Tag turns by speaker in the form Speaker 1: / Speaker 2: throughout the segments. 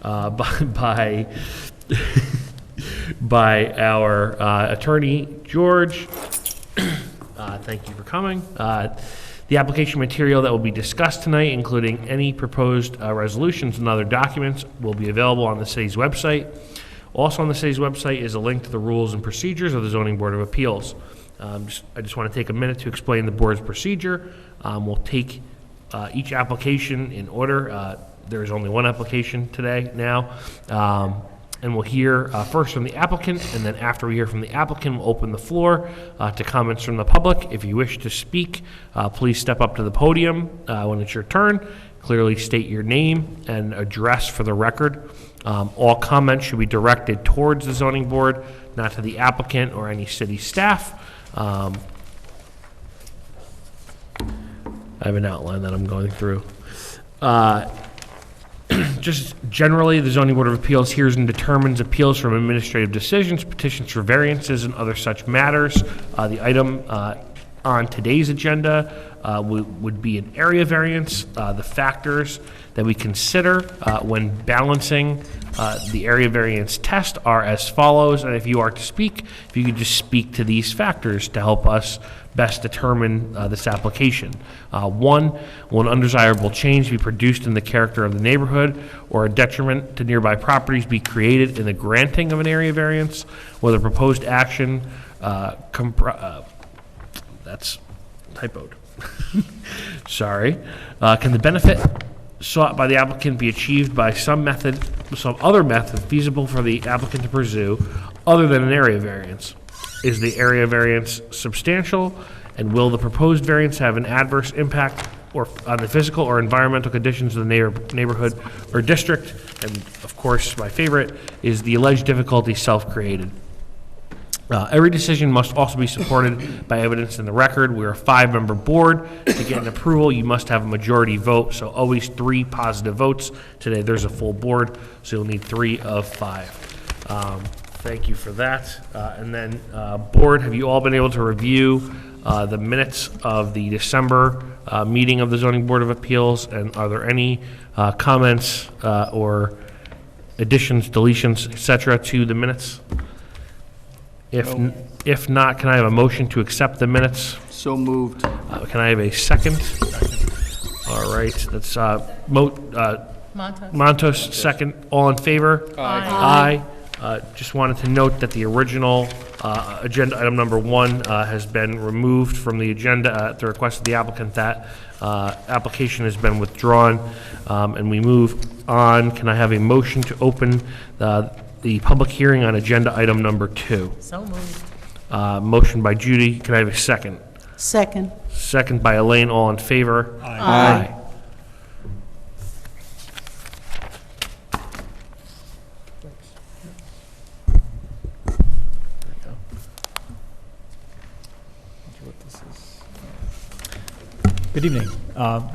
Speaker 1: by by our attorney, George. Thank you for coming. The application material that will be discussed tonight, including any proposed resolutions and other documents, will be available on the city's website. Also on the city's website is a link to the rules and procedures of the Zoning Board of Appeals. I just want to take a minute to explain the board's procedure. We'll take each application in order. There is only one application today now. And we'll hear first from the applicant, and then after we hear from the applicant, we'll open the floor to comments from the public. If you wish to speak, please step up to the podium when it's your turn. Clearly state your name and address for the record. All comments should be directed towards the zoning board, not to the applicant or any city staff. I have an outline that I'm going through. Just generally, the Zoning Board of Appeals hears and determines appeals from administrative decisions, petitions for variances, and other such matters. The item on today's agenda would be an area variance. The factors that we consider when balancing the area variance test are as follows. And if you are to speak, if you could just speak to these factors to help us best determine this application. One, will an undesirable change be produced in the character of the neighborhood or a detriment to nearby properties be created in the granting of an area variance? Will the proposed action, that's typoed. Sorry. Can the benefit sought by the applicant be achieved by some other method feasible for the applicant to pursue other than an area variance? Is the area variance substantial, and will the proposed variance have an adverse impact on the physical or environmental conditions of the neighborhood or district? And of course, my favorite is the alleged difficulty self-created. Every decision must also be supported by evidence in the record. We're a 5-member board. To get an approval, you must have a majority vote, so always 3 positive votes. Today, there's a full board, so you'll need 3 of 5. Thank you for that. And then, board, have you all been able to review the minutes of the December meeting of the Zoning Board of Appeals? And are there any comments or additions, deletions, etc. to the minutes? If not, can I have a motion to accept the minutes?
Speaker 2: So moved.
Speaker 1: Can I have a second? All right, that's Montos, second. All in favor?
Speaker 2: Aye.
Speaker 1: Just wanted to note that the original agenda item number 1 has been removed from the agenda at the request of the applicant. That application has been withdrawn, and we move on. Can I have a motion to open the public hearing on agenda item number 2?
Speaker 3: So moved.
Speaker 1: Motion by Judy. Can I have a second?
Speaker 4: Second.
Speaker 1: Second by Elaine. All in favor?
Speaker 4: Aye.
Speaker 5: Good evening. My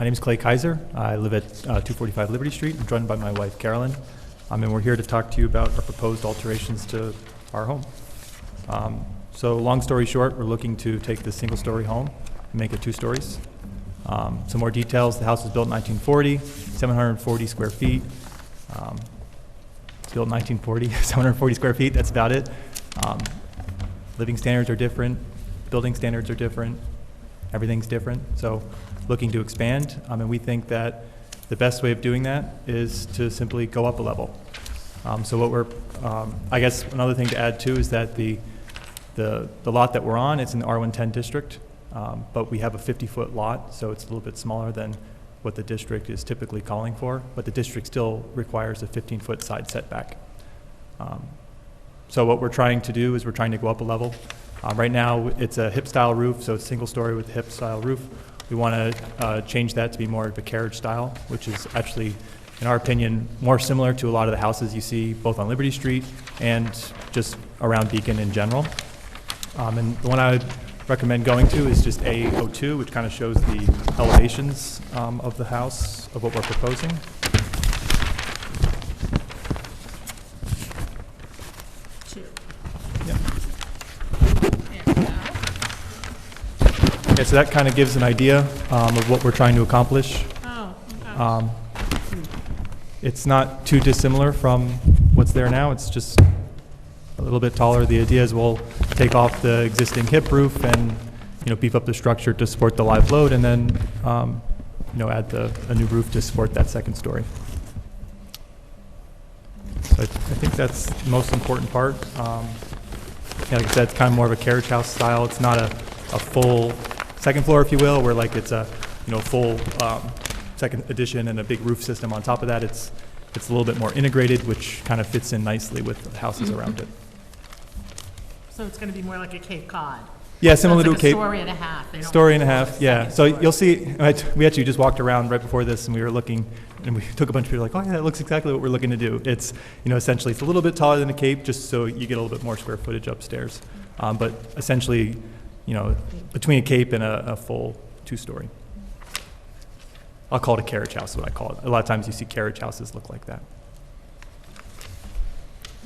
Speaker 5: name is Clay Kaiser. I live at 245 Liberty Street. I'm joined by my wife, Carolyn. And we're here to talk to you about our proposed alterations to our home. So long story short, we're looking to take this single-story home and make it 2 stories. Some more details. The house was built in 1940, 740 square feet. It's built in 1940, 740 square feet, that's about it. Living standards are different. Building standards are different. Everything's different. So looking to expand, and we think that the best way of doing that is to simply go up a level. So what we're, I guess another thing to add too is that the lot that we're on, it's in the R110 district, but we have a 50-foot lot, so it's a little bit smaller than what the district is typically calling for, but the district still requires a 15-foot side setback. So what we're trying to do is we're trying to go up a level. Right now, it's a hip-style roof, so it's single story with a hip-style roof. We want to change that to be more of a carriage style, which is actually, in our opinion, more similar to a lot of the houses you see both on Liberty Street and just around Beacon in general. And the one I would recommend going to is just A02, which kind of shows the elevations of the house, of what we're proposing. Yeah, so that kind of gives an idea of what we're trying to accomplish. it's not too dissimilar from what's there now. It's just a little bit taller. The idea is we'll take off the existing hip roof and, you know, beef up the structure to support the live load, and then, you know, add a new roof to support that second story. So I think that's the most important part. Yeah, like I said, it's kind of more of a carriage house style. It's not a full second floor, if you will, where like it's a, you know, full second addition and a big roof system on top of that. It's a little bit more integrated, which kind of fits in nicely with the houses around it.
Speaker 2: So it's going to be more like a Cape Cod?
Speaker 5: Yeah, similar
Speaker 2: So
Speaker 5: to a
Speaker 2: it's like
Speaker 5: Cape.
Speaker 2: a story and a half. They don't
Speaker 5: Story and a
Speaker 2: call it
Speaker 5: half, yeah.
Speaker 2: second
Speaker 5: So
Speaker 2: story.
Speaker 5: you'll see, we actually just walked around right before this, and we were looking, and we took a bunch of people like, oh yeah, that looks exactly what we're looking to do. It's, you know, essentially, it's a little bit taller than a Cape, just so you get a little bit more square footage upstairs. But essentially, you know, between a Cape and a full two-story. I'll call it a carriage house, is what I call it. A lot of times you see carriage houses look like that.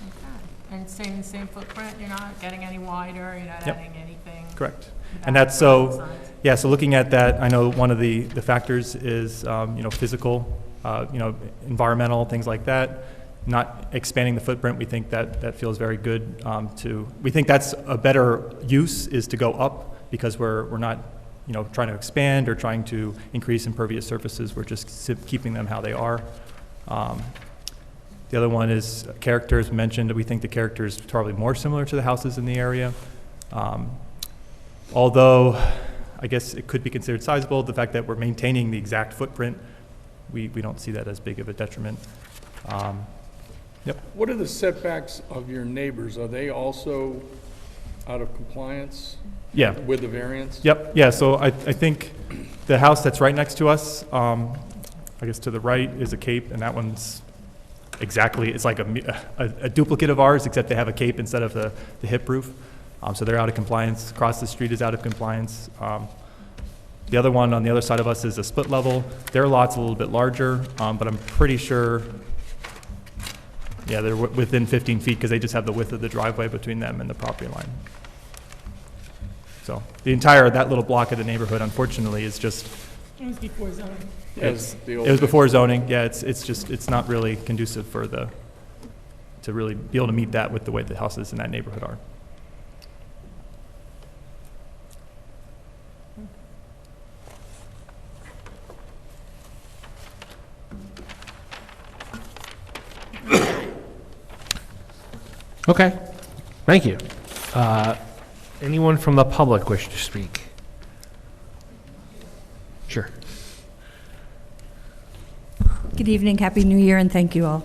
Speaker 2: Okay. And same footprint, you're not getting any wider, you're not
Speaker 5: Yep.
Speaker 2: adding anything?
Speaker 5: Correct.
Speaker 2: back
Speaker 5: And that's
Speaker 2: or on the
Speaker 5: so,
Speaker 2: sides?
Speaker 5: yeah, so looking at that, I know one of the factors is, you know, physical, you know, environmental, things like that. Not expanding the footprint, we think that feels very good we think that's a better use, is to go up, because we're not, you know, trying to expand or trying to increase impervious surfaces. We're just keeping them how they are. The other one is characters mentioned. We think the character is probably more similar to the houses in the area. Although, I guess it could be considered sizable, the fact that we're maintaining the exact footprint, we don't see that as big of a detriment. Yep.
Speaker 3: What are the setbacks of your neighbors? Are they also out of compliance
Speaker 5: Yeah.
Speaker 3: with the variance?
Speaker 5: Yep. Yeah. So I think the house that's right next to us, I guess to the right, is a Cape, and that one's exactly, it's like a duplicate of ours, except they have a Cape instead of the hip roof. So they're out of compliance. Across the street is out of compliance. The other one on the other side of us is a split level. Their lot's a little bit larger, but I'm pretty sure, yeah, they're within 15 feet, because they just have the width of the driveway between them and the property line. So the entire, that little block of the neighborhood, unfortunately, is just,
Speaker 2: It was before zoning.
Speaker 3: As the old
Speaker 5: it was before zoning. Yeah, it's just, it's not really conducive for to really be able to meet that with the way the houses in that neighborhood are.
Speaker 1: Okay, thank you. Anyone from the public wish to speak? Sure.
Speaker 4: Good evening, Happy New Year, and thank you all.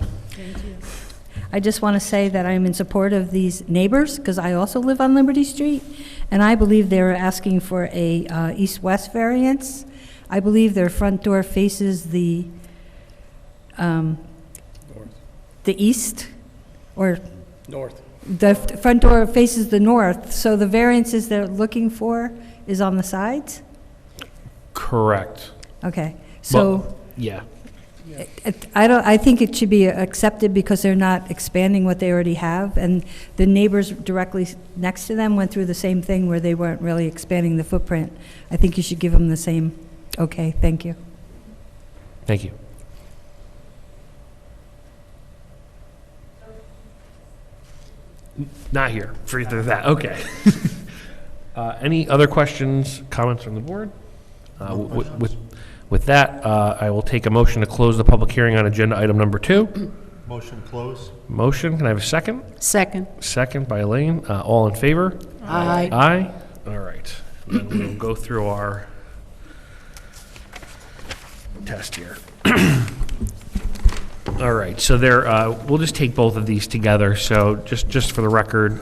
Speaker 4: I just want to say that I'm in support of these neighbors, because I also live on Liberty Street, and I believe they're asking for a east-west variance. I believe their front door faces the east, or
Speaker 3: north.
Speaker 4: the front door faces the north, so the variances they're looking for is on the sides?
Speaker 1: Correct.
Speaker 4: Okay, so...
Speaker 1: Well, yeah.
Speaker 4: I think it should be accepted, because they're not expanding what they already have, and the neighbors directly next to them went through the same thing where they weren't really expanding the footprint. I think you should give them the same. Okay, thank you.
Speaker 1: Thank you. Not here for either of that. Okay. Any other questions, comments from the board? With that, I will take a motion to close the public hearing on agenda item number 2.
Speaker 6: Motion close.
Speaker 1: Motion, can I have a second?
Speaker 7: Second.
Speaker 1: Second by Elaine. All in favor?
Speaker 7: Aye.
Speaker 1: Aye? All right. Then we'll go through our test here. All right, so we'll just take both of these together. So just for the record,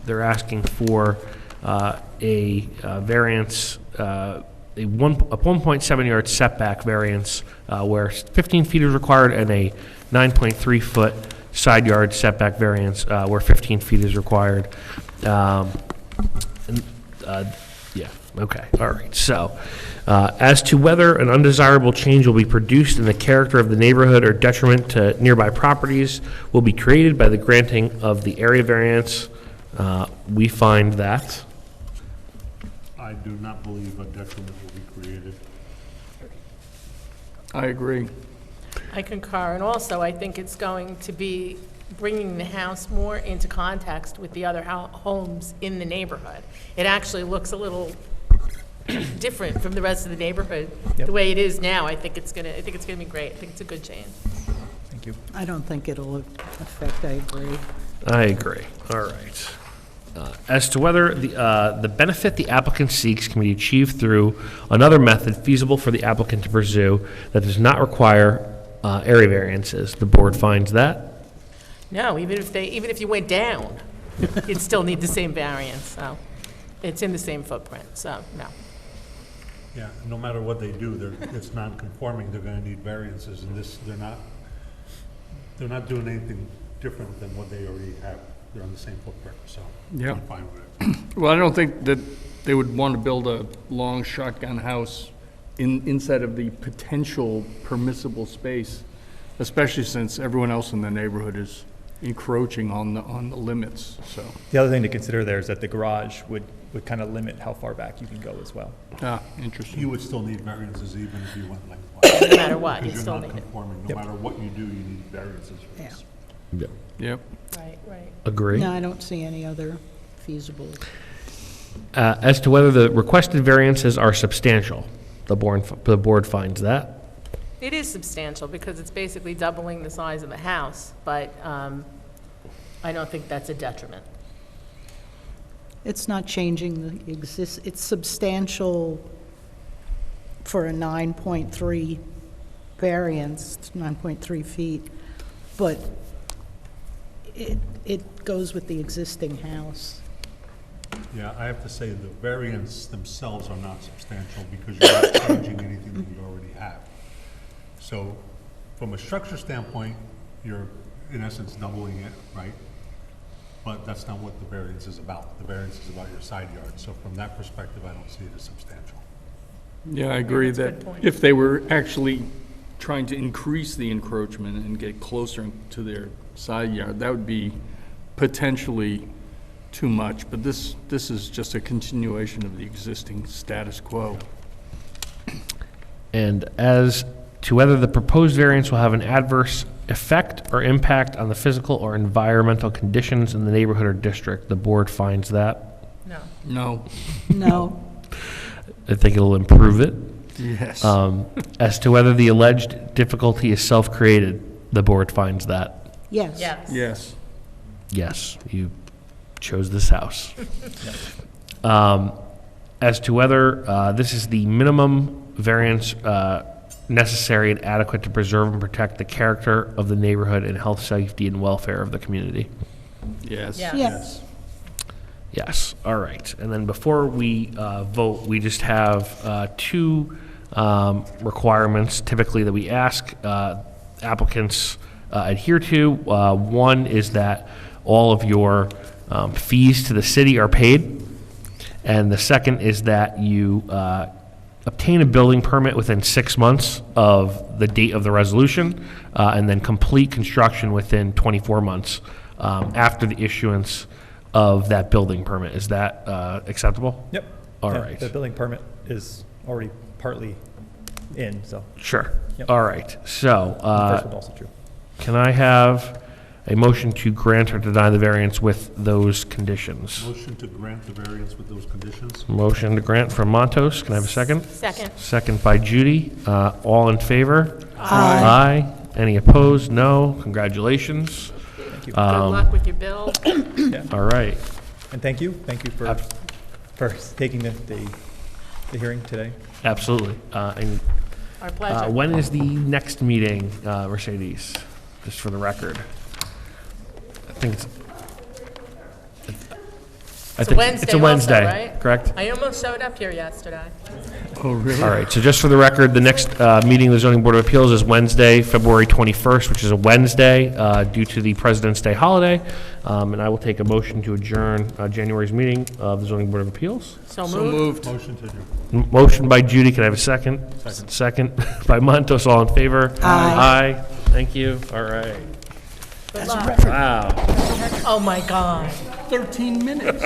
Speaker 1: they're asking for a variance, a 1.7 yard setback variance where 15 feet is required, and a 9.3 foot side yard setback variance where 15 feet is required. Yeah, okay, all right. So as to whether an undesirable change will be produced in the character of the neighborhood or detriment to nearby properties will be created by the granting of the area variance, we find that
Speaker 6: I do not believe a detriment will be created.
Speaker 3: I agree.
Speaker 2: I concur, and also I think it's going to be bringing the house more into context with the other homes in the neighborhood. It actually looks a little different from the rest of the neighborhood.
Speaker 5: Yep.
Speaker 2: The way it is now, I think it's gonna be great. I think it's a good change.
Speaker 5: Thank you.
Speaker 7: I don't think it'll affect, I agree.
Speaker 1: I agree. All right. As to whether the benefit the applicant seeks can be achieved through another method feasible for the applicant to pursue that does not require area variances, the board finds that.
Speaker 2: No, even if you went down, you'd still need the same variance, so it's in the same footprint, so, no.
Speaker 6: Yeah, no matter what they do, it's non-conforming, they're gonna need variances, and they're not doing anything different than what they already have. They're on the same footprint, so
Speaker 3: Yeah.
Speaker 6: I'm fine with it.
Speaker 3: Well, I don't think that they would want to build a long shotgun house inside of the potential permissible space, especially since everyone else in the neighborhood is encroaching on the limits, so.
Speaker 5: The other thing to consider there is that the garage would kind of limit how far back you can go as well.
Speaker 3: Interesting.
Speaker 6: You would still need variances even if you went lengthwise.
Speaker 2: No matter what, you
Speaker 6: Because
Speaker 2: still
Speaker 6: you're
Speaker 2: need
Speaker 6: not
Speaker 2: it.
Speaker 6: conforming, no
Speaker 5: Yep.
Speaker 6: matter what you do, you need variances for this.
Speaker 3: Yep.
Speaker 2: Right, right.
Speaker 1: Agree.
Speaker 7: No, I don't see any other feasible.
Speaker 1: As to whether the requested variances are substantial, the board finds that.
Speaker 2: It is substantial because it's basically doubling the size of the house, but I don't think that's a detriment.
Speaker 7: It's not changing it's substantial for a 9.3 variance, it's 9.3 feet, but it goes with the existing house.
Speaker 6: Yeah, I have to say, the variants themselves are not substantial because you're not changing anything that you already have. So, from a structure standpoint, you're in essence doubling it, right? But that's not what the variance is about. The variance is about your side yard. So from that perspective, I don't see it as substantial.
Speaker 3: Yeah, I agree
Speaker 2: that's a
Speaker 3: that
Speaker 2: good point.
Speaker 3: if they were actually trying to increase the encroachment and get closer to their side yard, that would be potentially too much, but this is just a continuation of the existing status quo.
Speaker 1: And as to whether the proposed variance will have an adverse effect or impact on the physical or environmental conditions in the neighborhood or district, the board finds that.
Speaker 2: No.
Speaker 3: No.
Speaker 7: No,
Speaker 1: I think it'll improve it.
Speaker 3: Yes.
Speaker 1: As to whether the alleged difficulty is self-created, the board finds that.
Speaker 7: yes.
Speaker 2: Yes.
Speaker 3: Yes.
Speaker 1: Yes, you chose this house. As to whether this is the minimum variance necessary and adequate to preserve and protect the character of the neighborhood and health, safety, and welfare of the community.
Speaker 3: Yes.
Speaker 2: Yeah.
Speaker 7: Yes.
Speaker 1: Yes, all right. And then before we vote, we just have two requirements typically that we ask applicants adhere to. One is that all of your fees to the city are paid. And the second is that you obtain a building permit within 6 months of the date of the resolution, and then complete construction within 24 months after the issuance of that building permit. Is that acceptable?
Speaker 5: Yep.
Speaker 1: All
Speaker 5: Yeah,
Speaker 1: right.
Speaker 5: The building permit is already partly in, so
Speaker 1: Sure.
Speaker 5: Yep.
Speaker 1: All right. So
Speaker 5: the first one's also true.
Speaker 1: can I have a motion to grant or deny the variance with those conditions?
Speaker 6: Motion to grant the variance with those conditions?
Speaker 1: Motion to grant from Montos. Can I have a second?
Speaker 2: Second.
Speaker 1: Second by Judy. All in favor? Aye. Any opposed? No. Congratulations.
Speaker 5: Thank you.
Speaker 2: Good luck with your bill.
Speaker 1: All right.
Speaker 5: And thank you for taking the hearing today.
Speaker 1: Absolutely. And
Speaker 2: Our pleasure.
Speaker 1: when is the next meeting, Mercedes? Just for the record. I think
Speaker 2: It's a Wednesday
Speaker 1: It's a
Speaker 2: also,
Speaker 1: Wednesday,
Speaker 2: right?
Speaker 1: correct?
Speaker 2: I almost showed up here yesterday.
Speaker 3: Oh, really?
Speaker 1: All right, so just for the record, the next meeting of the Zoning Board of Appeals is Wednesday, February 21st, which is a Wednesday due to the President's Day holiday. And I will take a motion to adjourn January's meeting of the Zoning Board of Appeals.
Speaker 2: So
Speaker 3: So
Speaker 2: moved.
Speaker 3: moved.
Speaker 6: Motion to adjourn.
Speaker 1: Motion by Judy, can I have a second? Second by Montos, all in favor?
Speaker 7: Aye.
Speaker 1: Aye, thank you, all right.
Speaker 2: Good luck.
Speaker 1: Wow.
Speaker 2: Oh, my God.
Speaker 3: 13 minutes.